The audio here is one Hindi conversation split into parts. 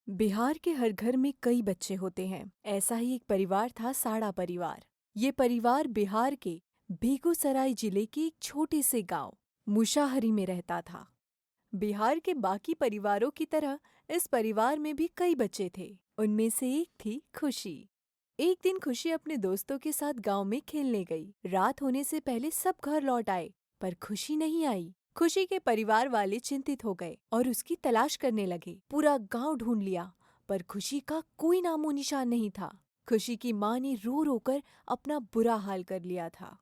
बिहार के हर घर में कई बच्चे होते हैं। ऐसा ही एक परिवार था साड़ा परिवार। ये परिवार बिहार के बेगूसराय जिले के एक छोटे से गांव मुशाहरी में रहता था। बिहार के बाकी परिवारों की तरह इस परिवार में भी कई बच्चे थे। उनमें से एक थी खुशी। एक दिन खुशी अपने दोस्तों के साथ गांव में खेलने गई। रात होने से पहले सब घर लौट आए, पर खुशी नहीं आई। खुशी के परिवार वाले चिंतित हो गए और उसकी तलाश करने लगे। पूरा गांव ढूंढ लिया, पर खुशी का कोई नामो निशान नहीं था। खुशी की माँ ने रो रो कर अपना बुरा हाल कर लिया था।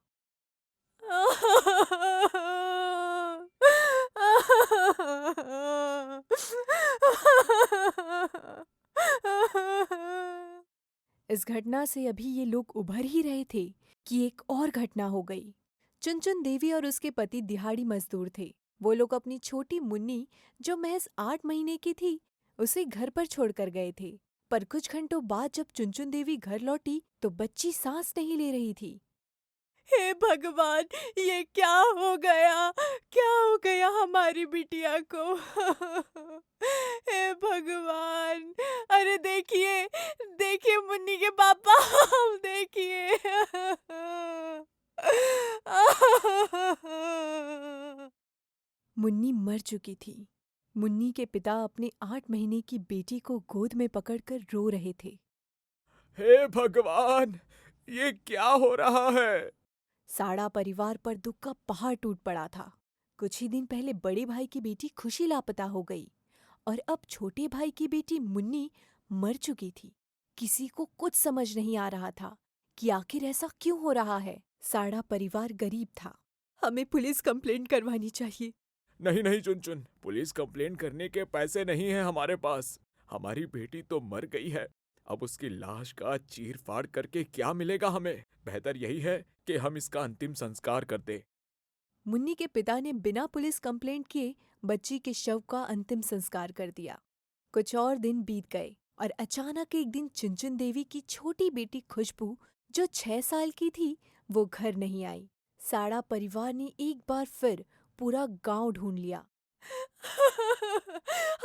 इस घटना से अभी ये लोग उभर ही रहे थे कि एक और घटना हो गई। चुनचुन देवी और उसके पति दिहाड़ी मजदूर थे। वो लोग अपनी छोटी मुन्नी, जो महज 8 महीने की थी, उसे घर पर छोड़कर गए थे। पर कुछ घंटों बाद जब चुनचुन देवी घर लौटी तो बच्ची सांस नहीं ले रही थी। हे भगवान, ये क्या हो गया? क्या हो गया हमारी बिटिया को? हे भगवान! अरे देखिए, देखिए मुन्नी के पापा, देखिए। मुन्नी मर चुकी थी। मुन्नी के पिता अपने 8 महीने की बेटी को गोद में पकड़कर रो रहे थे। हे भगवान! ये क्या हो रहा है? साड़ा परिवार पर दुख का पहाड़ टूट पड़ा था। कुछ ही दिन पहले बड़े भाई की बेटी खुशी लापता हो गई और अब छोटे भाई की बेटी मुन्नी मर चुकी थी। किसी को कुछ समझ नहीं आ रहा था कि आखिर ऐसा क्यों हो रहा है। साड़ा परिवार गरीब था। हमें पुलिस कंप्लेंट करवानी चाहिए। नहीं नहीं चुन-चुन, पुलिस कंप्लेंट करने के पैसे नहीं हैं हमारे पास। हमारी बेटी तो मर गई है। अब उसकी लाश का चीर-फाड़ करके क्या मिलेगा हमें? बेहतर यही है कि हम इसका अंतिम संस्कार कर दें। मुन्नी के पिता ने बिना पुलिस कंप्लेंट किए बच्ची के शव का अंतिम संस्कार कर दिया। कुछ और दिन बीत गए और अचानक एक दिन चुनचुन देवी की छोटी बेटी खुशबू, जो 6 साल की थी, वो घर नहीं आई। साड़ा परिवार ने एक बार फिर पूरा गांव ढूंढ लिया।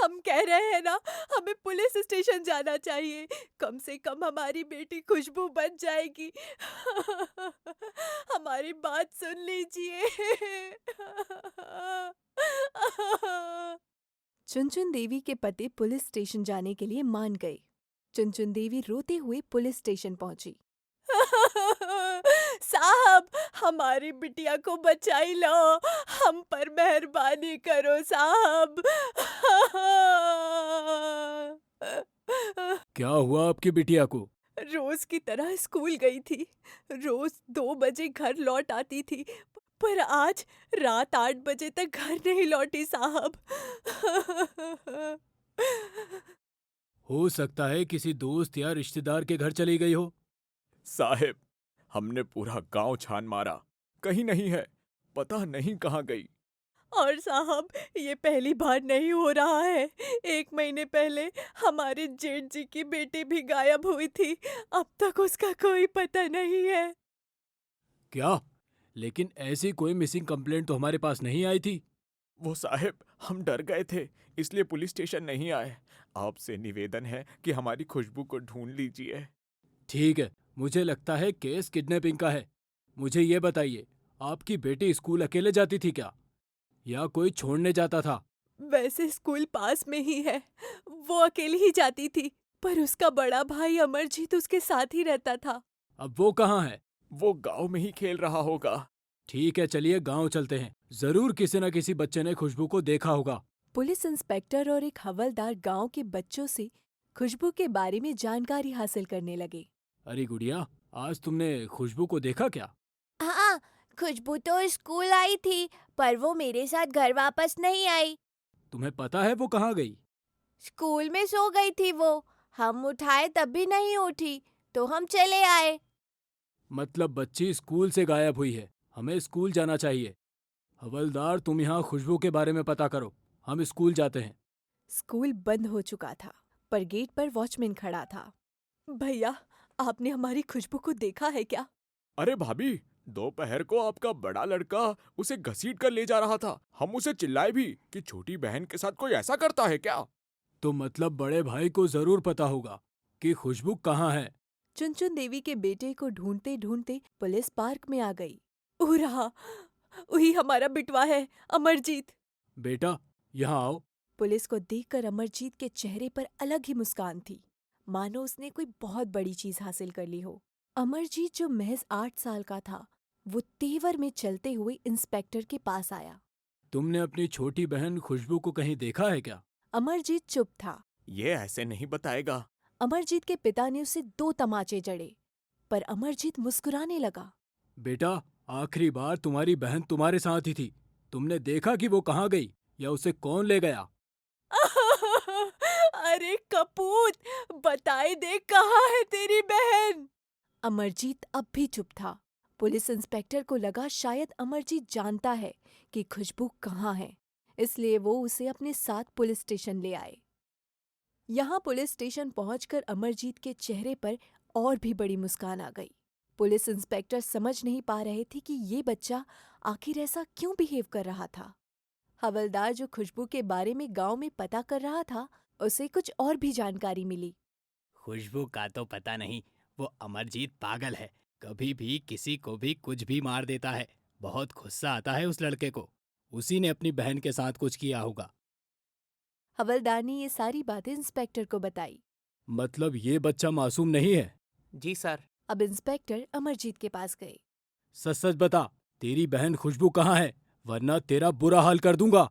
हम कह रहे हैं ना, हमें पुलिस स्टेशन जाना चाहिए। कम से कम हमारी बेटी खुशबू बच जाएगी। हमारी बात सुन लीजिए। चुनचुन देवी के पति पुलिस स्टेशन जाने के लिए मान गए। चुनचुन देवी रोते हुए पुलिस स्टेशन पहुंची। साहब, हमारी बिटिया को बचाई लो। हम पर मेहरबानी करो साहब। क्या हुआ आपकी बिटिया को? रोज की तरह स्कूल गई थी। रोज 2 बजे घर लौट आती थी, पर आज रात 8 बजे तक घर नहीं लौटी साहब। हो सकता है किसी दोस्त या रिश्तेदार के घर चली गई हो। साहिब, हमने पूरा गांव छान मारा, कहीं नहीं है। पता नहीं कहाँ गई। और साहब, ये पहली बार नहीं हो रहा है। 1 महीने पहले हमारे जेठ जी की बेटी भी गायब हुई थी। अब तक उसका कोई पता नहीं है। क्या? लेकिन ऐसी कोई मिसिंग कंप्लेंट तो हमारे पास नहीं आई थी। वो साहिब, हम डर गए थे, इसलिए पुलिस स्टेशन नहीं आए। आपसे निवेदन है कि हमारी खुशबू को ढूंढ लीजिए। ठीक है, मुझे लगता है केस किडनैपिंग का है। मुझे ये बताइए, आपकी बेटी स्कूल अकेले जाती थी क्या, या कोई छोड़ने जाता था? वैसे स्कूल पास में ही है। वो अकेली ही जाती थी, पर उसका बड़ा भाई अमरजीत उसके साथ ही रहता था। अब वो कहाँ है? वो गांव में ही खेल रहा होगा। ठीक है, चलिए गांव चलते हैं। जरूर किसी न किसी बच्चे ने खुशबू को देखा होगा। पुलिस इंस्पेक्टर और एक हवलदार गांव के बच्चों से खुशबू के बारे में जानकारी हासिल करने लगे। अरे गुड़िया, आज तुमने खुशबू को देखा क्या? हाँ, खुशबू तो स्कूल आई थी, पर वो मेरे साथ घर वापस नहीं आई। तुम्हें पता है वो कहाँ गई? स्कूल में सो गई थी वो। हम उठाए तब भी नहीं उठी, तो हम चले आए। मतलब बच्ची स्कूल से गायब हुई है। हमें स्कूल जाना चाहिए। हवलदार, तुम यहाँ खुशबू के बारे में पता करो। हम स्कूल जाते हैं। स्कूल बंद हो चुका था, पर गेट पर वॉचमैन खड़ा था। भैया, आपने हमारी खुशबू को देखा है क्या? अरे भाभी, दोपहर को आपका बड़ा लड़का उसे घसीट कर ले जा रहा था। हम उसे चिल्लाए भी कि छोटी बहन के साथ कोई ऐसा करता है क्या? तो मतलब बड़े भाई को जरूर पता होगा कि खुशबू कहाँ है। चुनचुन देवी के बेटे को ढूंढते ढूंढते पुलिस पार्क में आ गई। ओ रहा, वही हमारा बिटवा है, अमरजीत। बेटा, यहाँ आओ। पुलिस को देखकर अमरजीत के चेहरे पर अलग ही मुस्कान थी, मानो उसने कोई बहुत बड़ी चीज हासिल कर ली हो। अमरजीत जो महज 8 साल का था, वो तेवर में चलते हुए इंस्पेक्टर के पास आया। तुमने अपनी छोटी बहन खुशबू को कहीं देखा है क्या? अमरजीत चुप था। ये ऐसे नहीं बताएगा। अमरजीत के पिता ने उसे 2 तमाचे जड़े, पर अमरजीत मुस्कुराने लगा। बेटा, आखिरी बार तुम्हारी बहन तुम्हारे साथ ही थी। तुमने देखा कि वो कहाँ गई या उसे कौन ले गया? अरे कपूत, बताई दे कहाँ है तेरी बहन? अमरजीत अब भी चुप था। पुलिस इंस्पेक्टर को लगा शायद अमरजीत जानता है कि खुशबू कहाँ है, इसलिए वो उसे अपने साथ पुलिस स्टेशन ले आए। यहाँ पुलिस स्टेशन पहुंचकर अमरजीत के चेहरे पर और भी बड़ी मुस्कान आ गई। पुलिस इंस्पेक्टर समझ नहीं पा रहे थे कि ये बच्चा आखिर ऐसा क्यों बिहेव कर रहा था। हवलदार जो खुशबू के बारे में गांव में पता कर रहा था, उसे कुछ और भी जानकारी मिली। खुशबू का तो पता नहीं, वो अमरजीत पागल है, कभी भी किसी को भी कुछ भी मार देता है। बहुत गुस्सा आता है उस लड़के को, उसी ने अपनी बहन के साथ कुछ किया होगा। हवलदार ने ये सारी बातें इंस्पेक्टर को बताई। मतलब ये बच्चा मासूम नहीं है? जी सर। अब इंस्पेक्टर अमरजीत के पास गए। सच सच बता, तेरी बहन खुशबू कहाँ है, वरना तेरा बुरा हाल कर दूंगा।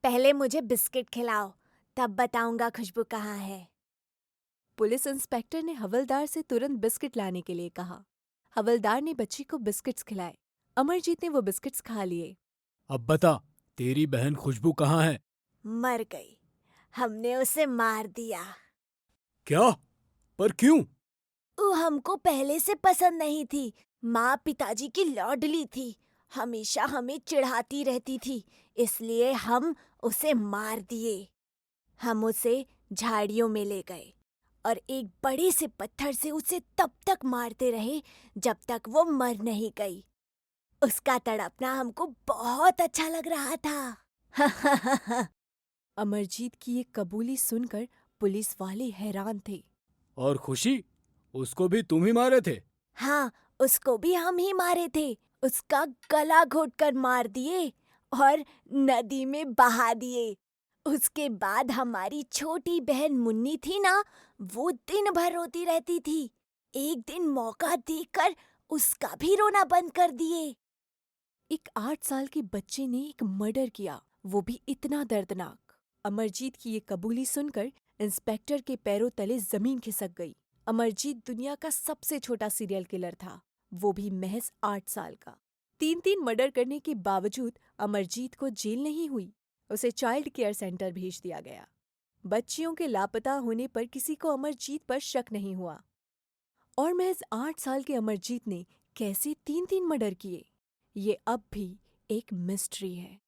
पहले मुझे बिस्किट खिलाओ, तब बताऊंगा खुशबू कहाँ है। पुलिस इंस्पेक्टर ने हवलदार से तुरंत बिस्किट लाने के लिए कहा। हवलदार ने बच्ची को बिस्किट्स खिलाए। अमरजीत ने वो बिस्किट्स खा लिए। अब बता, तेरी बहन खुशबू कहाँ है? मर गई, हमने उसे मार दिया। क्या? पर क्यों? वो हमको पहले से पसंद नहीं थी। माँ पिताजी की लाडली थी, हमेशा हमें चिढ़ाती रहती थी, इसलिए हम उसे मार दिए। हम उसे झाड़ियों में ले गए और एक बड़े से पत्थर से उसे तब तक मारते रहे जब तक वो मर नहीं गई। उसका तड़पना हमको बहुत अच्छा लग रहा था। अमरजीत की ये कबूली सुनकर पुलिस वाले हैरान थे। और खुशी, उसको भी तुम ही मारे थे? हाँ, उसको भी हम ही मारे थे। उसका गला घोटकर मार दिए और नदी में बहा दिए। उसके बाद हमारी छोटी बहन मुन्नी थी ना, वो दिन भर रोती रहती थी। एक दिन मौका देखकर उसका भी रोना बंद कर दिए। एक 8 साल के बच्चे ने एक मर्डर किया, वो भी इतना दर्दनाक। अमरजीत की ये कबूली सुनकर इंस्पेक्टर के पैरों तले जमीन खिसक गई। अमरजीत दुनिया का सबसे छोटा सीरियल किलर था, वो भी महज 8 साल का। 3 मर्डर करने के बावजूद अमरजीत को जेल नहीं हुई, उसे चाइल्ड केयर सेंटर भेज दिया गया। बच्चियों के लापता होने पर किसी को अमरजीत पर शक नहीं हुआ। और महज 8 साल के अमरजीत ने कैसे 3 मर्डर किए, ये अब भी एक मिस्ट्री है।